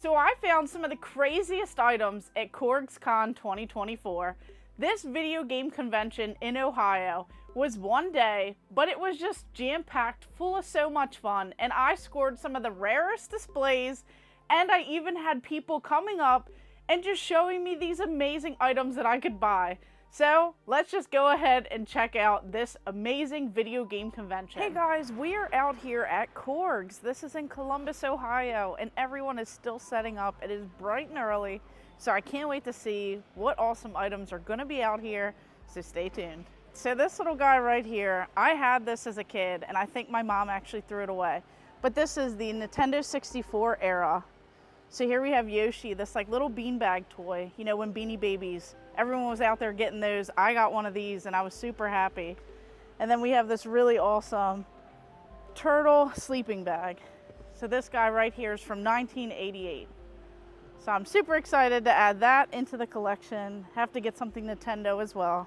So I found some of the craziest items at CORGScon 2024. This video game convention in Ohio was one day, but it was just jam-packed full of so much fun, and I scored some of the rarest displays, and I even had people coming up and just showing me these amazing items that I could buy. So let's just go ahead and check out this amazing video game convention. Hey guys, we are out here at CORGS. This is in Columbus, Ohio, and everyone is still setting up. It is bright and early, so I can't wait to see what awesome items are gonna be out here, so stay tuned. So this little guy right here, I had this as a kid, and I think my mom actually threw it away. But this is the Nintendo 64 era. So here we have Yoshi, this like little beanbag toy. You know, when Beanie Babies, everyone was out there getting those. I got one of these and I was super happy. And then we have this really awesome turtle sleeping bag. So this guy right here is from 1988. So I'm super excited to add that into the collection. Have to get something Nintendo as well.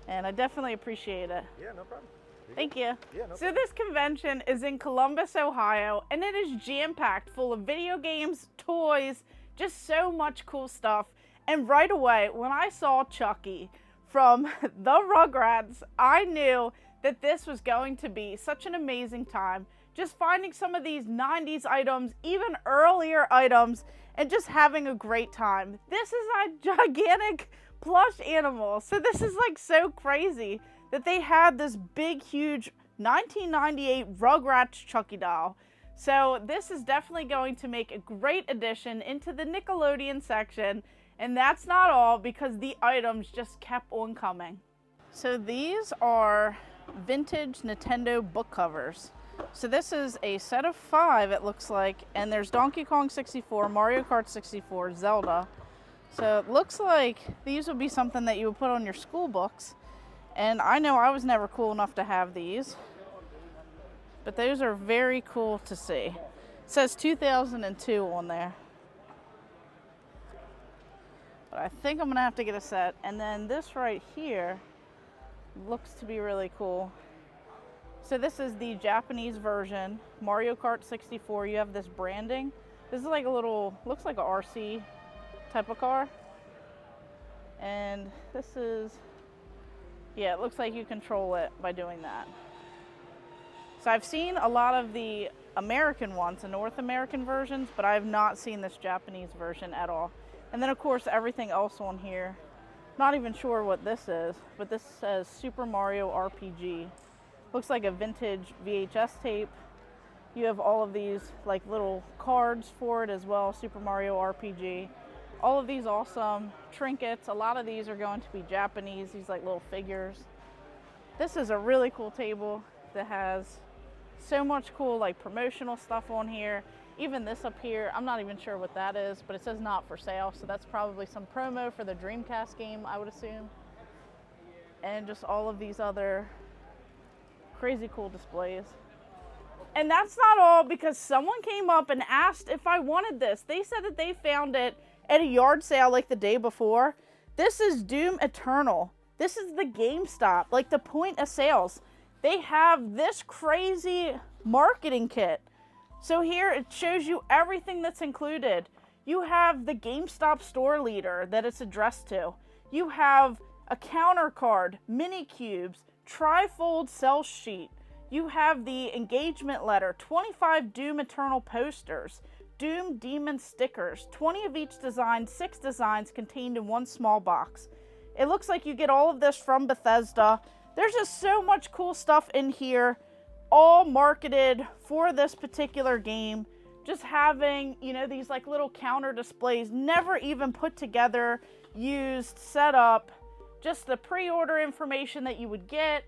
And I definitely appreciate it. Yeah, no problem. Thank you. Yeah, no So this convention is in Columbus, Ohio, and it is jam-packed full of video games, toys, just so much cool stuff. And right away, when I saw Chucky from the Rugrats, I knew that this was going to be such an amazing time. Just finding some of these 90s items, even earlier items, and just having a great time. This is a gigantic plush animal. So this is like so crazy that they had this big, huge 1998 Rugrats Chucky doll. So this is definitely going to make a great addition into the Nickelodeon section. And that's not all, because the items just kept on coming. So these are vintage Nintendo book covers. So this is a set of 5, it looks like, and there's Donkey Kong 64, Mario Kart 64, Zelda. So it looks like these would be something that you would put on your school books. And I know I was never cool enough to have these, but those are very cool to see. It says 2002 on there. But I think I'm gonna have to get a set. And then this right here looks to be really cool. So this is the Japanese version, Mario Kart 64. You have this branding. This is like a little, looks like a RC type of car. And this is, yeah, it looks like you control it by doing that. So I've seen a lot of the American ones, the North American versions, but I have not seen this Japanese version at all. And then of course everything else on here, not even sure what this is, but this says Super Mario RPG. Looks like a vintage VHS tape. You have all of these like little cards for it as well, Super Mario RPG. All of these awesome trinkets. A lot of these are going to be Japanese, these like little figures. This is a really cool table that has so much cool like promotional stuff on here. Even this up here, I'm not even sure what that is, but it says not for sale, so that's probably some promo for the Dreamcast game, I would assume. And just all of these other crazy cool displays. And that's not all, because someone came up and asked if I wanted this. They said that they found it at a yard sale like the day before. This is Doom Eternal. This is the GameStop, like the point of sales. They have this crazy marketing kit. So here it shows you everything that's included. You have the GameStop store leader that it's addressed to. You have a counter card, mini cubes, trifold sell sheet. You have the engagement letter, 25 Doom Eternal posters, Doom Demon stickers, 20 of each design, 6 designs contained in one small box. It looks like you get all of this from Bethesda. There's just so much cool stuff in here, all marketed for this particular game. Just having, you know, these like little counter displays, never even put together, used, set up, just the pre-order information that you would get.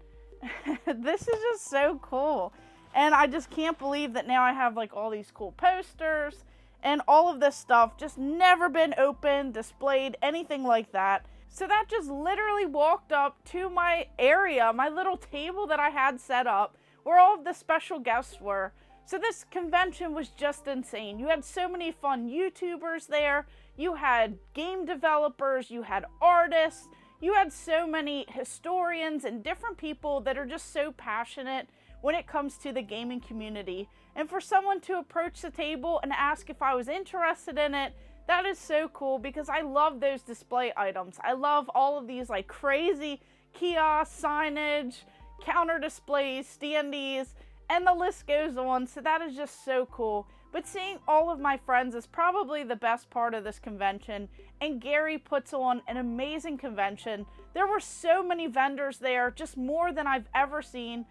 This is just so cool. And I just can't believe that now I have like all these cool posters and all of this stuff, just never been opened, displayed, anything like that. So that just literally walked up to my area, my little table that I had set up where all of the special guests were. So this convention was just insane. You had so many fun YouTubers there. You had game developers, you had artists, you had so many historians and different people that are just so passionate when it comes to the gaming community. And for someone to approach the table and ask if I was interested in it, that is so cool because I love those display items. I love all of these like crazy kiosk signage, counter displays, standees, and the list goes on. So that is just so cool. But seeing all of my friends is probably the best part of this convention, and Gary puts on an amazing convention. There were so many vendors there, just more than I've ever seen,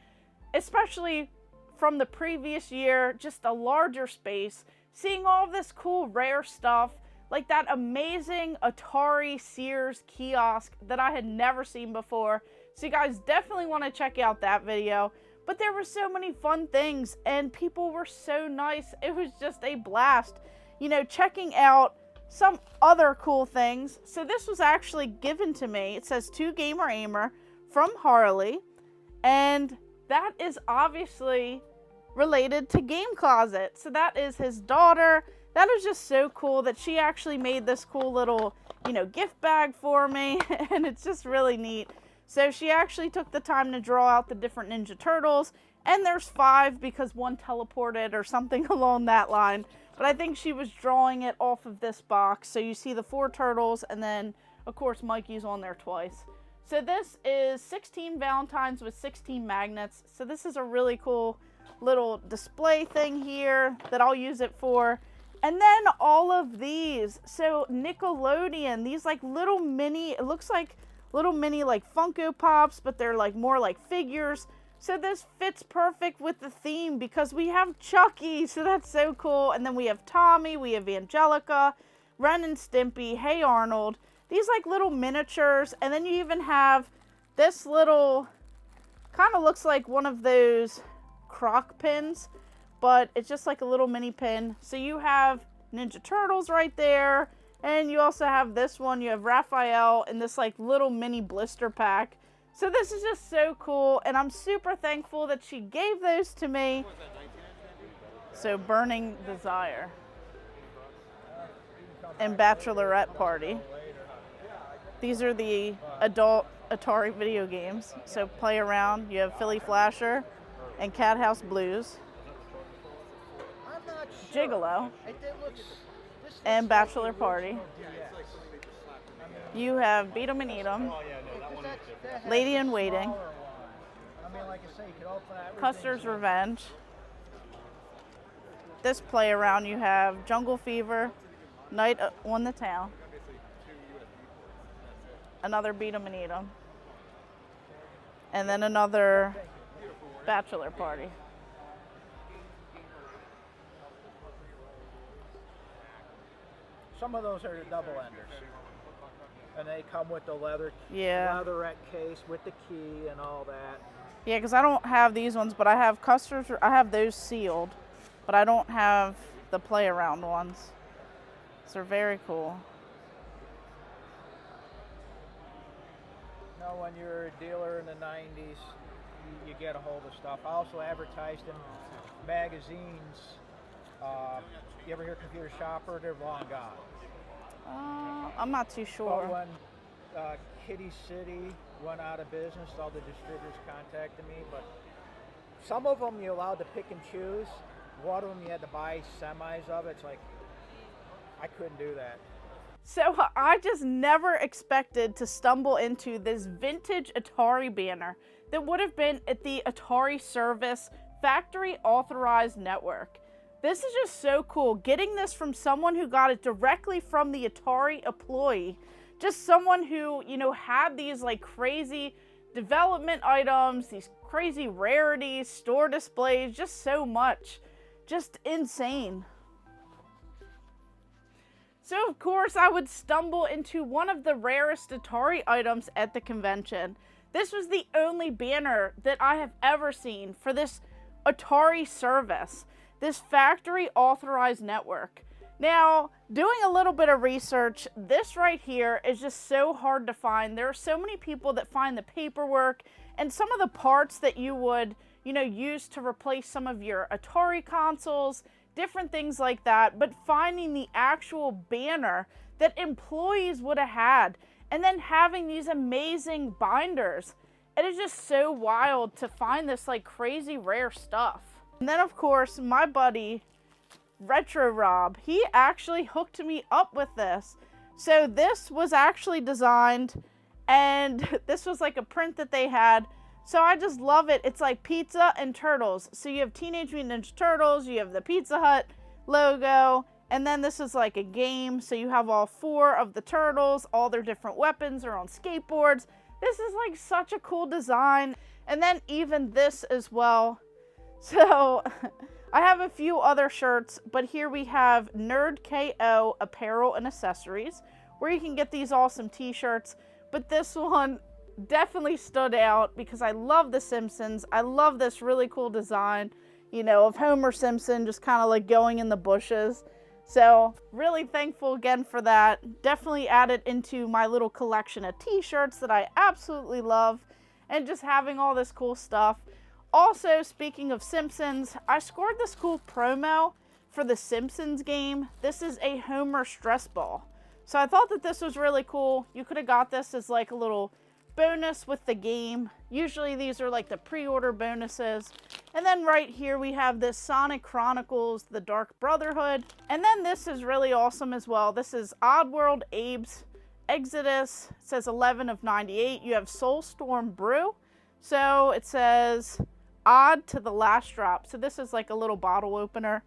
especially from the previous year, just a larger space, seeing all of this cool rare stuff, like that amazing Atari Sears kiosk that I had never seen before. So you guys definitely want to check out that video. But there were so many fun things and people were so nice. It was just a blast, you know, checking out some other cool things. So this was actually given to me. It says to Gamer Ahmer from Harley. And that is obviously related to Game Closet. So that is his daughter. That is just so cool that she actually made this cool little, you know, gift bag for me. And it's just really neat. So she actually took the time to draw out the different Ninja Turtles, and there's 5 because one teleported or something along that line. But I think she was drawing it off of this box. So you see the 4 turtles, and then of course Mikey's on there twice. So this is 16 Valentines with 16 magnets. So this is a really cool little display thing here that I'll use it for. And then all of these. So Nickelodeon, these like little mini, it looks like little mini like Funko Pops, but they're like more like figures. So this fits perfect with the theme because we have Chucky, so that's so cool. And then we have Tommy, we have Angelica, Ren and Stimpy, Hey Arnold. These like little miniatures, and then you even have this little, kind of looks like one of those croc pins, but it's just like a little mini pin. So you have Ninja Turtles right there. And you also have this one, you have Raphael in this like little mini blister pack. So this is just so cool, and I'm super thankful that she gave those to me. So Burning Desire and Bachelorette Party. These are the adult Atari video games. So play around, you have Philly Flasher and Cat House Blues, Gigolo, and Bachelor Party. You have Beat 'em and Eat 'em, Lady in Waiting, Custer's Revenge. This play around you have Jungle Fever, Night on the Town, another Beat 'em and Eat 'em, and then another Bachelor Party. Some of those are the double enders, and they come with the leatherette case with the key and all that. Yeah, because I don't have these ones, but I have Custer's. I have those sealed, but I don't have the play around ones. So they're very cool. You know, when you're a dealer in the 90s, you get a hold of stuff. I also advertised in magazines. You ever hear Computer Shopper? They're long gone. I'm not too sure. But when Kitty City went out of business, all the distributors contacted me. But some of them you're allowed to pick and choose. One of them you had to buy semis of. It's like, I couldn't do that. So I just never expected to stumble into this vintage Atari banner that would have been at the Atari Service Factory Authorized Network. This is just so cool. Getting this from someone who got it directly from the Atari employee. Just someone who, you know, had these like crazy development items, these crazy rarities, store displays, just so much. Just insane. So of course I would stumble into one of the rarest Atari items at the convention. This was the only banner that I have ever seen for this Atari Service. This factory authorized network. Now, doing a little bit of research, this right here is just so hard to find. There are so many people that find the paperwork and some of the parts that you would, you know, use to replace some of your Atari consoles, different things like that, but finding the actual banner that employees would have had and then having these amazing binders. It is just so wild to find this like crazy rare stuff. And then of course, my buddy, Retro Rob, he actually hooked me up with this. So this was actually designed, and this was like a print that they had. So I just love it. It's like pizza and turtles. So you have Teenage Mutant Ninja Turtles, you have the Pizza Hut logo, and then this is like a game. So you have all 4 of the turtles, all their different weapons are on skateboards. This is like such a cool design. And then even this as well. So I have a few other shirts, but here we have Nerd KO apparel and accessories, where you can get these awesome t-shirts. But this one definitely stood out because I love The Simpsons. I love this really cool design, you know, of Homer Simpson just kind of like going in the bushes. So really thankful again for that. Definitely added into my little collection of t-shirts that I absolutely love, and just having all this cool stuff. Also, speaking of Simpsons, I scored this cool promo for the Simpsons game. This is a Homer stress ball. So I thought that this was really cool. You could have got this as like a little bonus with the game. Usually these are like the pre-order bonuses. And then right here we have this Sonic Chronicles, The Dark Brotherhood. And then this is really awesome as well. This is Oddworld Abe's Exodus. It says 11 of 98. You have Soulstorm Brew. So it says Odd to the Last Drop. So this is like a little bottle opener.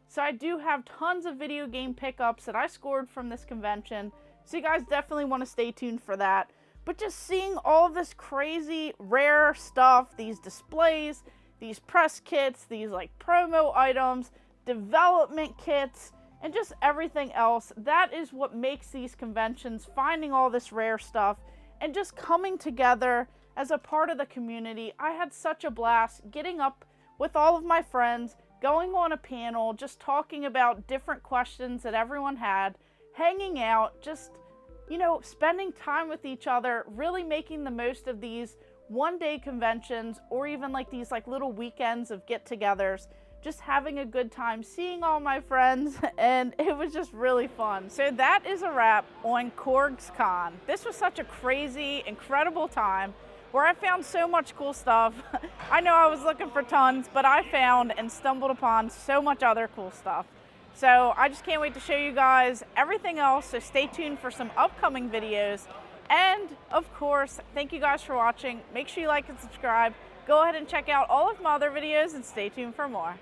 So I do have tons of video game pickups that I scored from this convention. So you guys definitely want to stay tuned for that. But just seeing all of this crazy rare stuff, these displays, these press kits, these like promo items, development kits, and just everything else, that is what makes these conventions, finding all this rare stuff and just coming together as a part of the community. I had such a blast getting up with all of my friends, going on a panel, just talking about different questions that everyone had, hanging out, just, you know, spending time with each other, really making the most of these one-day conventions, or even like these like little weekends of get-togethers, just having a good time, seeing all my friends, and it was just really fun. So that is a wrap on CORGScon. This was such a crazy, incredible time where I found so much cool stuff. I know I was looking for tons, but I found and stumbled upon so much other cool stuff. So I just can't wait to show you guys everything else, so stay tuned for some upcoming videos. And of course, thank you guys for watching. Make sure you like and subscribe. Go ahead and check out all of my other videos and stay tuned for more.